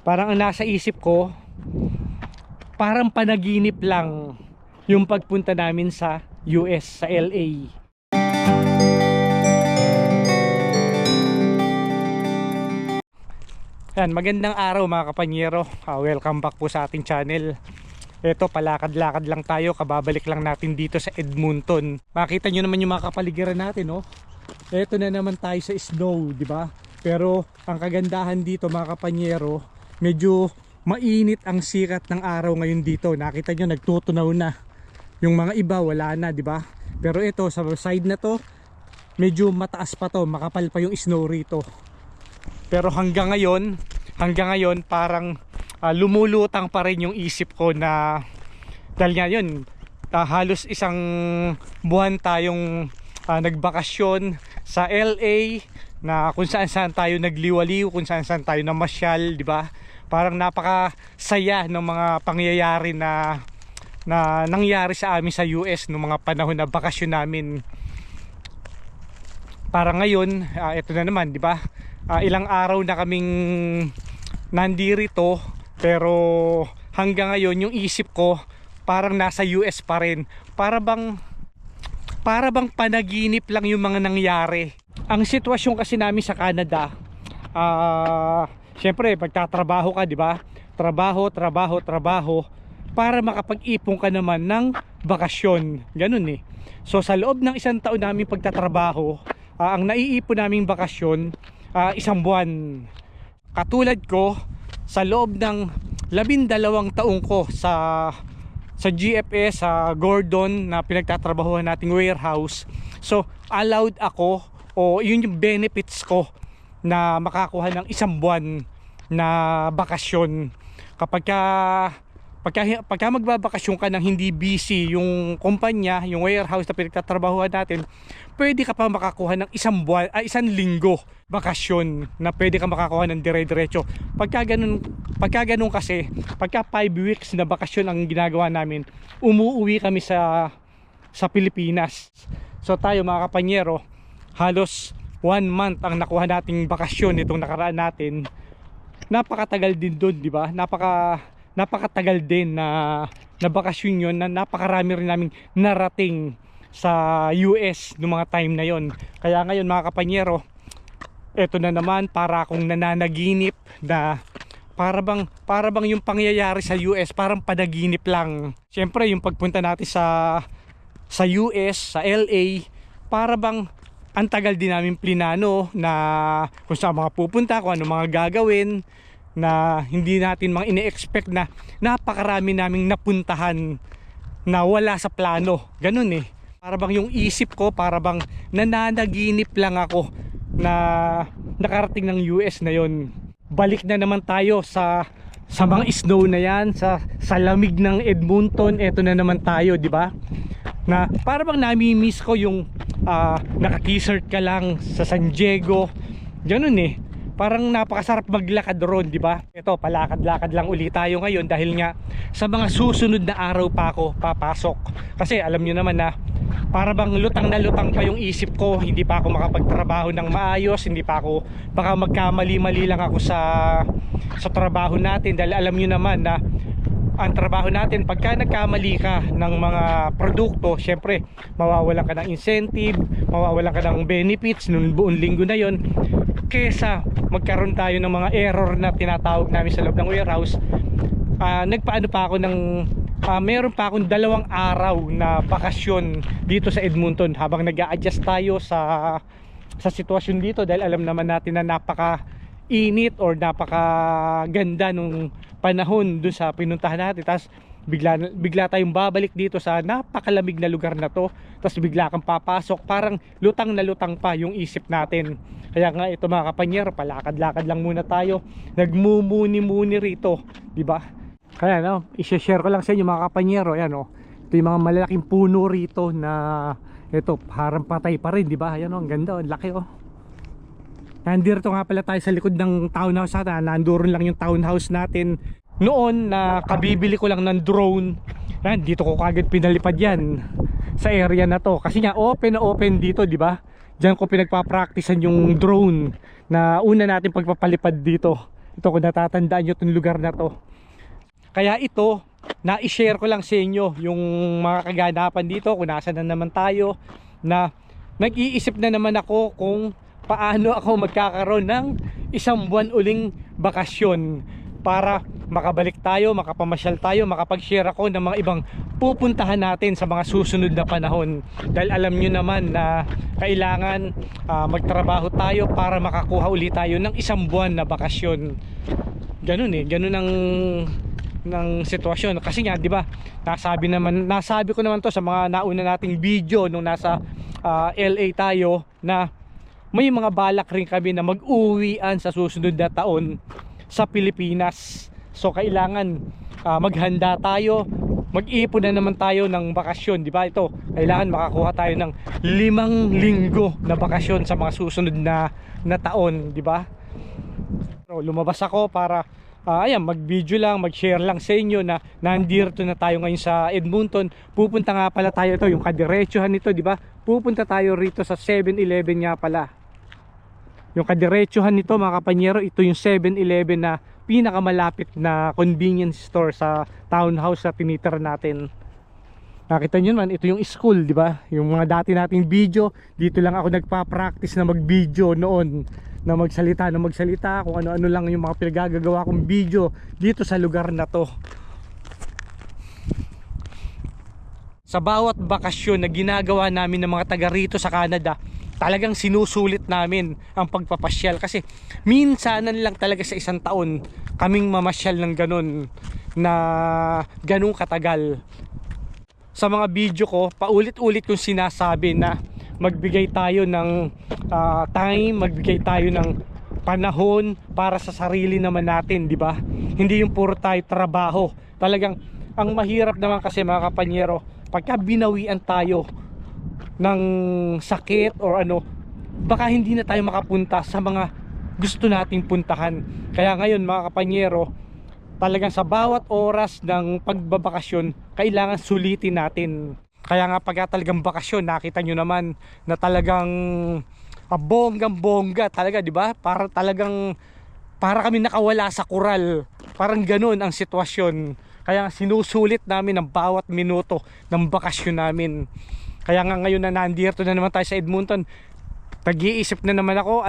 Parang ang nasa isip ko, parang panaginip lang yung pagpunta namin sa US, sa LA. Yan, magandang araw mga kapanyero. Welcome back po sa ating channel. Ito, palakad-lakad lang tayo, kababalik lang natin dito sa Edmonton. Makita nyo naman yung mga kapaligiran natin, oh. Ito na naman tayo sa snow, di ba? Pero ang kagandahan dito mga kapanyero, medyo mainit ang sikat ng araw ngayon dito. Nakita nyo, nagtutunaw na. Yung mga iba wala na, di ba? Pero ito sa side na to, medyo mataas pa to, makapal pa yung snow rito. Pero hanggang ngayon parang lumulutang pa rin yung isip ko na dahil nga yun, halos isang buwan tayong nagbakasyon sa LA, na kung saan saan tayo nagliwaliw, kung saan saan tayo namasyal, di ba? Parang napakasaya ng mga pangyayari na nangyari sa amin sa US noong mga panahon na bakasyon namin. Para ngayon, ito na naman, di ba? Ilang araw na kaming nandirito, pero hanggang ngayon yung isip ko parang nasa US pa rin. Para bang panaginip lang yung mga nangyari. Ang sitwasyon kasi namin sa Canada, syempre pagtatrabaho ka, di ba? Trabaho para makapag-ipon ka naman ng bakasyon. Ganun eh. So sa loob ng isang taon namin pagtatrabaho, ang naiipon naming bakasyon, isang buwan. Katulad ko, sa loob ng 12 taong ko sa GFS, sa Gordon na pinagtatrabahuhan nating warehouse. So allowed ako, o yun yung benefits ko, na makakuha ng isang buwan na bakasyon. Pagka magbabakasyon ka ng hindi busy yung kumpanya, yung warehouse na pinagtatrabahuhan natin, pwede ka pa makakuha ng isang linggo bakasyon, na pwede ka makakuha ng dire-diretso. Pagka ganun kasi, pagka 5 weeks na bakasyon ang ginagawa namin, umuwi kami sa Pilipinas. So tayo mga kapanyero, halos 1 month ang nakuha nating bakasyon itong nakaraan natin. Napakatagal din doon, di ba? Napakatagal din na bakasyon yun, na napakarami rin naming narating sa US noong mga time na yon. Kaya ngayon mga kapanyero, eto na naman, para akong nananaginip na para bang yung pangyayari sa US parang panaginip lang. Siyempre yung pagpunta natin sa US, sa LA, para bang ang tagal din namin plinano na kung saan mga pupunta, kung ano mga gagawin, na hindi natin mga ine-expect na napakarami naming napuntahan na wala sa plano. Ganun eh. Para bang yung isip ko, para bang nananaginip lang ako na nakarating ng US na yon. Balik na naman tayo sa mga snow na yan, sa lamig ng Edmonton. Eto na naman tayo, di ba? Na para bang nami-miss ko yung naka-t-shirt ka lang sa San Diego. Ganun eh. Parang napakasarap maglakad roon, di ba? Ito, palakad-lakad lang ulit tayo ngayon dahil nga sa mga susunod na araw pa ako papasok. Kasi alam nyo naman na para bang lutang na lutang pa yung isip ko. Hindi pa ako makapagtrabaho ng maayos, hindi pa ako, baka magkamali-mali lang ako sa trabaho natin. Dahil alam nyo naman na ang trabaho natin, pagka nagkamali ka ng mga produkto, syempre mawawalan ka ng incentive, mawawalan ka ng benefits nung buong linggo na yon. Kesa magkaroon tayo ng mga error na tinatawag namin sa loob ng warehouse, nagpaano pa ako ng meron pa akong 2 araw na bakasyon dito sa Edmonton habang nag-a-adjust tayo sa sitwasyon dito, dahil alam naman natin na napaka-init or napaka-ganda nung panahon dun sa pinuntahan natin. Tapos bigla tayong babalik dito sa napakalamig na lugar na to, tapos bigla kang papasok, parang lutang na lutang pa yung isip natin. Kaya nga ito mga kapanyero, palakad-lakad lang muna tayo, nagmumuni-muni rito, di ba? Kaya no, i-share ko lang sa inyo mga kapanyero. Ayan oh, ito yung mga malalaking puno rito na ito, parang patay pa rin, di ba? Ayan oh, ang ganda, ang laki oh. Nandito nga pala tayo sa likod ng townhouse natin. Nandoon lang yung townhouse natin noon, na kabibili ko lang ng drone. Yan, dito ko kagad pinalipad yan sa area na to, kasi nga open na open dito, di ba? Diyan ko pinagpa-practicean yung drone na una natin pagpapalipad dito. Ito, kung natatandaan nyo itong lugar na to. Kaya ito, na-share ko lang sa inyo yung mga kaganapan dito, kung nasa na naman tayo, na nag-iisip na naman ako kung paano ako magkakaroon ng isang buwan uling bakasyon para makabalik tayo, makapamasyal tayo, makapag-share ako ng mga ibang pupuntahan natin sa mga susunod na panahon. Dahil alam nyo naman na kailangan magtrabaho tayo para makakuha ulit tayo ng isang buwan na bakasyon. Ganun ganun ang ng sitwasyon. Kasi nga, 'di ba? Nasabi ko naman 'to sa mga nauna nating video nung nasa LA tayo, na may mga balak rin kami na mag-uwian sa susunod na taon sa Pilipinas. So kailangan maghanda tayo, mag-ipon na naman tayo ng bakasyon, 'di ba? Ito, kailangan makakuha tayo ng 5 linggo na bakasyon sa mga susunod na taon, 'di ba? So lumabas ako para ayan, mag-video lang, mag-share lang sa inyo na nandito na tayo ngayon sa Edmonton. Pupunta nga pala tayo, ito yung kadiretsuhan nito, di ba? Pupunta tayo rito sa 7-Eleven nga pala. Yung kadiretsuhan nito, mga kapanyero, ito yung 7-Eleven na pinakamalapit na convenience store sa townhouse na tinitira natin. Nakita nyo naman, ito yung school, di ba? Yung mga dati nating video, dito lang ako nagpa-practice na mag-video noon, na magsalita kung ano-ano lang yung mga pinagagagawa kong video dito sa lugar na to. Sa bawat bakasyon na ginagawa namin ng mga taga rito sa Canada, talagang sinusulit namin ang pagpapasyal, kasi minsanan lang talaga sa isang taon kaming mamasyal ng ganung katagal. Sa mga video ko, paulit-ulit kong sinasabi na magbigay tayo ng time, magbigay tayo ng panahon para sa sarili naman natin, di ba? Hindi yung puro tayo trabaho. Talagang ang mahirap naman kasi, mga kapanyero, pagka binawian tayo ng sakit or ano, baka hindi na tayo makapunta sa mga gusto nating puntahan. Kaya ngayon, mga kapanyero, talagang sa bawat oras ng pagbabakasyon, kailangan sulitin natin. Kaya nga pagka talagang bakasyon, nakita nyo naman na talagang bonggang-bongga talaga, di ba? Para kami nakawala sa kural. Parang ganun ang sitwasyon. Kaya sinusulit namin ang bawat minuto ng bakasyon namin. Kaya nga ngayon na nandito na naman tayo sa Edmonton, pag-iisip na naman ako,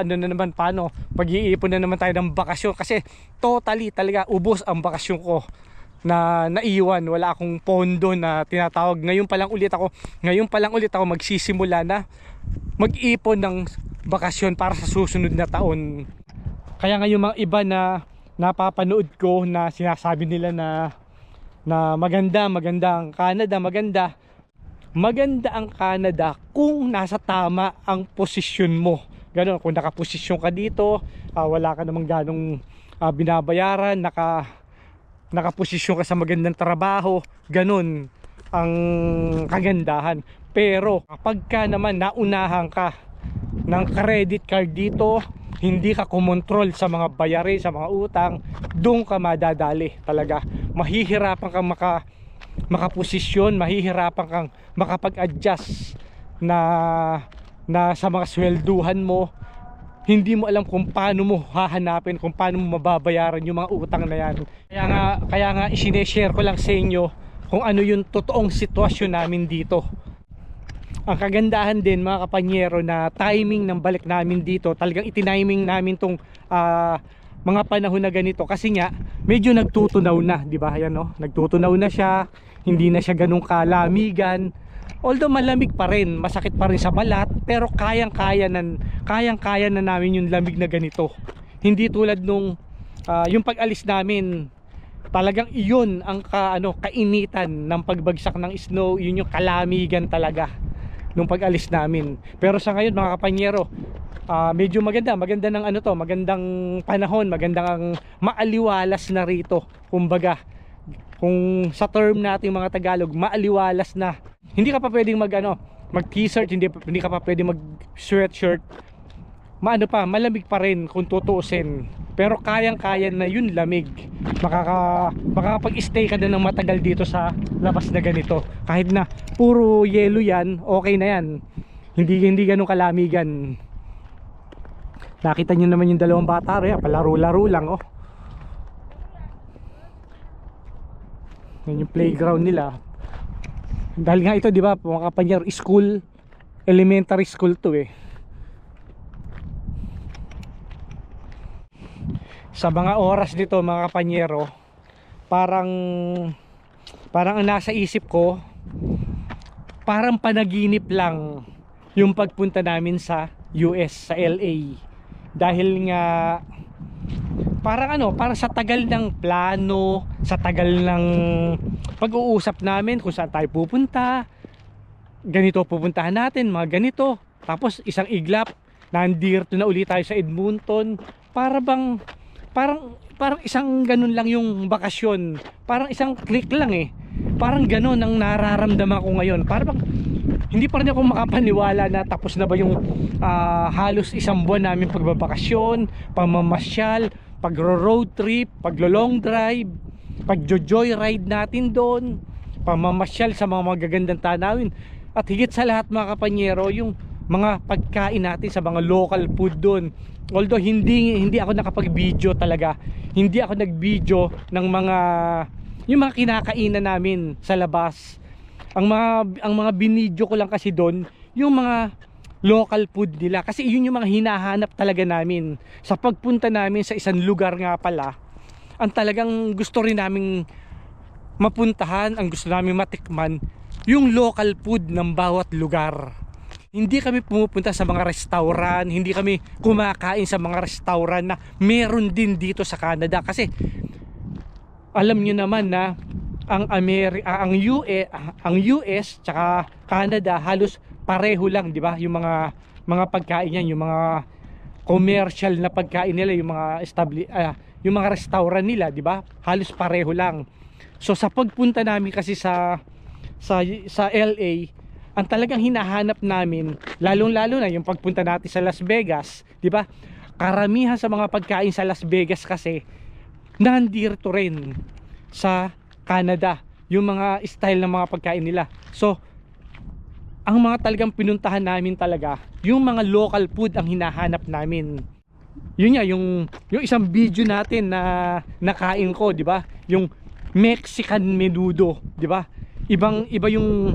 paano pag-iipon na naman tayo ng bakasyon, kasi totally talaga ubos ang bakasyon ko na naiwan. Wala akong pondo na tinatawag. Ngayon pa lang ulit ako magsisimula na mag-ipon ng bakasyon para sa susunod na taon. Kaya ngayon mga iba na napapanood ko na sinasabi nila na maganda ang Canada, maganda ang Canada kung nasa tama ang posisyon mo. Ganun, kung nakaposisyon ka dito, wala ka namang ganong binabayaran, nakaposisyon ka sa magandang trabaho, ganun ang kagandahan. Pero kapag ka naman naunahan ka ng credit card dito, hindi ka kumontrol sa mga bayarin, sa mga utang, doon ka madadali talaga. Mahihirapan kang makaposisyon, mahihirapan kang makapag-adjust na sa mga swelduhan mo. Hindi mo alam kung paano mo hahanapin, kung paano mo mababayaran yung mga utang na yan. Kaya nga isineshare ko lang sa inyo kung ano yung totoong sitwasyon namin dito. Ang kagandahan din, mga kapanyero, na timing ng balik namin dito, talagang itiniming namin tong mga panahon na ganito, kasi nga medyo nagtutunaw na, di ba? Ayan, no? Nagtutunaw na siya, hindi na siya ganung kalamigan. Although malamig pa rin, masakit pa rin sa balat, pero kayang-kaya na namin yung lamig na ganito. Hindi tulad nung yung pag-alis namin, talagang iyon ang kainitan ng pagbagsak ng snow, yun yung kalamigan talaga nung pag-alis namin. Pero sa ngayon, mga kapanyero, medyo maganda ng magandang panahon, magandang maaliwalas na rito. Kumbaga, kung sa term natin mga Tagalog, maaliwalas na. Hindi ka pa pwedeng mag t-shirt, hindi ka pa pwedeng mag sweatshirt. Malamig pa rin kung tutuusin. Pero kayang-kaya na yun lamig. Makakapag-stay ka na ng matagal dito sa labas na ganito. Kahit na puro yelo yan, okay na yan. Hindi ganun kalamigan. Nakita nyo naman yung dalawang bata rin, palaro-laro lang, oh. Yan yung playground nila. Dahil nga ito, di ba, mga kapanyero, school, elementary school to eh. Sa mga oras dito mga kapanyero, parang ang nasa isip ko, parang panaginip lang yung pagpunta namin sa US, sa LA. Dahil nga parang sa tagal ng plano, sa tagal ng pag-uusap namin kung saan tayo pupunta, ganito pupuntahan natin, mga ganito. Tapos isang iglap, nandito na ulit tayo sa Edmonton. Parang isang ganun lang yung bakasyon. Parang isang click lang eh. Parang ganun ang nararamdaman ko ngayon. Parang hindi pa rin ako makapaniwala na tapos na ba yung halos isang buwan namin pagbabakasyon, pamamasyal, pagro-road trip, paglo-long drive, pagjo-joyride natin doon, pamamasyal sa mga magagandang tanawin. At higit sa lahat mga kapanyero, yung mga pagkain natin sa mga local food doon. Although hindi ako nakapag-video talaga. Hindi ako nag-video ng yung mga kinakainan namin sa labas. Ang mga binidyo ko lang kasi doon yung mga local food nila, kasi yun yung mga hinahanap talaga namin sa pagpunta namin sa isang lugar nga pala. Ang talagang gusto rin naming mapuntahan, ang gusto naming matikman, yung local food ng bawat lugar. Hindi kami pumupunta sa mga restaurant, hindi kami kumakain sa mga restaurant na meron din dito sa Canada, kasi alam nyo naman na ang US tsaka Canada halos pareho lang, di ba? Yung mga pagkain yan, yung mga commercial na pagkain nila, yung yung mga restaurant nila, di ba? Halos pareho lang. So sa pagpunta namin kasi sa LA, ang talagang hinahanap namin, lalong-lalo na yung pagpunta natin sa Las Vegas, di ba? Karamihan sa mga pagkain sa Las Vegas kasi nandito rin sa Canada, yung mga style ng mga pagkain nila. So ang mga talagang pinuntahan namin talaga, yung mga local food ang hinahanap namin. Yun nga, yung isang video natin na nakain ko, di ba? Yung Mexican menudo, di ba? Iba yung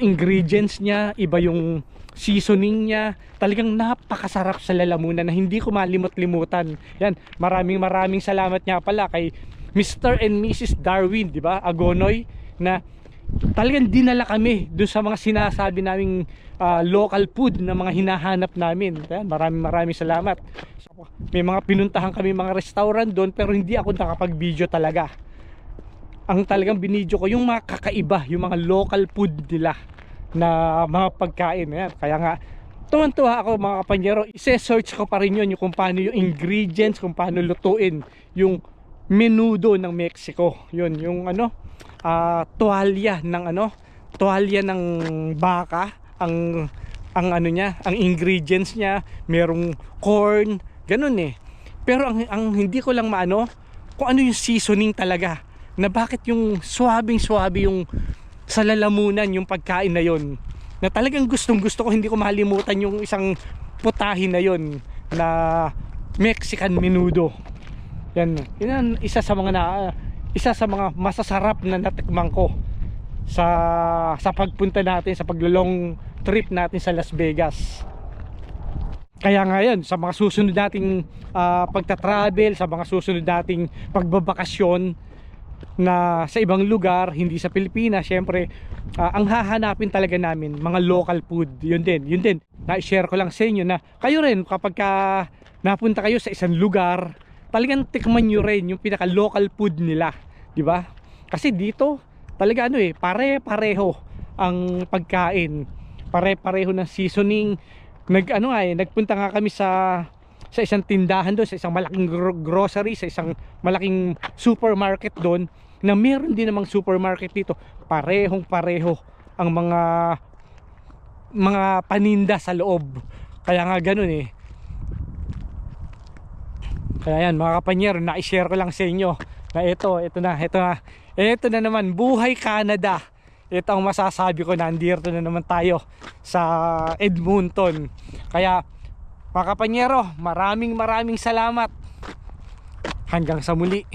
ingredients niya, iba yung seasoning niya. Talagang napakasarap sa lalamunan na hindi ko malimot-limutan. Yan, maraming salamat nga pala kay Mr. and Mrs. Darwin, di ba? Agonoy, na talagang dinala kami doon sa mga sinasabi naming local food na mga hinahanap namin. Yan, maraming salamat. May mga pinuntahan kami mga restaurant doon, pero hindi ako nakapag-video talaga. Ang talagang binidyo ko yung mga kakaiba, yung mga local food nila na mga pagkain. Yan. Kaya nga tuwan-tuwa ako mga kapanyero, i-search ko pa rin yun, yung kung paano yung ingredients, kung paano lutuin yung menudo ng Mexico. Yun, yung tuwalya ng baka, ang ang ingredients niya, merong corn, ganun eh. Pero ang hindi ko lang maano kung ano yung seasoning talaga, na bakit yung suwabing-suwabe yung sa lalamunan yung pagkain na yon, na talagang gustong-gusto ko, hindi ko mahalimutan yung isang putahin na yon na Mexican menudo. Yan isa sa mga masasarap na natikman ko sa pagpunta natin, sa paglolong trip natin sa Las Vegas. Kaya ngayon, sa mga susunod nating pagta-travel, sa mga susunod nating pagbabakasyon na sa ibang lugar, hindi sa Pilipinas, syempre ang hahanapin talaga namin mga local food. Yun din na-share ko lang sa inyo na kayo rin kapag napunta kayo sa isang lugar, talagang tikman nyo rin yung pinaka local food nila, di ba? Kasi dito talaga pare-pareho ang pagkain, pare-pareho ng seasoning. Nagpunta nga kami sa isang tindahan doon, sa isang malaking grocery, sa isang malaking supermarket doon, na meron din namang supermarket dito, parehong pareho ang mga paninda sa loob. Kaya nga ganun eh. Kaya yan mga kapanyero, na-share ko lang sa inyo na ito na naman, buhay Canada. Ito ang masasabi ko, nandito na naman tayo sa Edmonton. Kaya mga kapanyero, maraming salamat. Hanggang sa muli.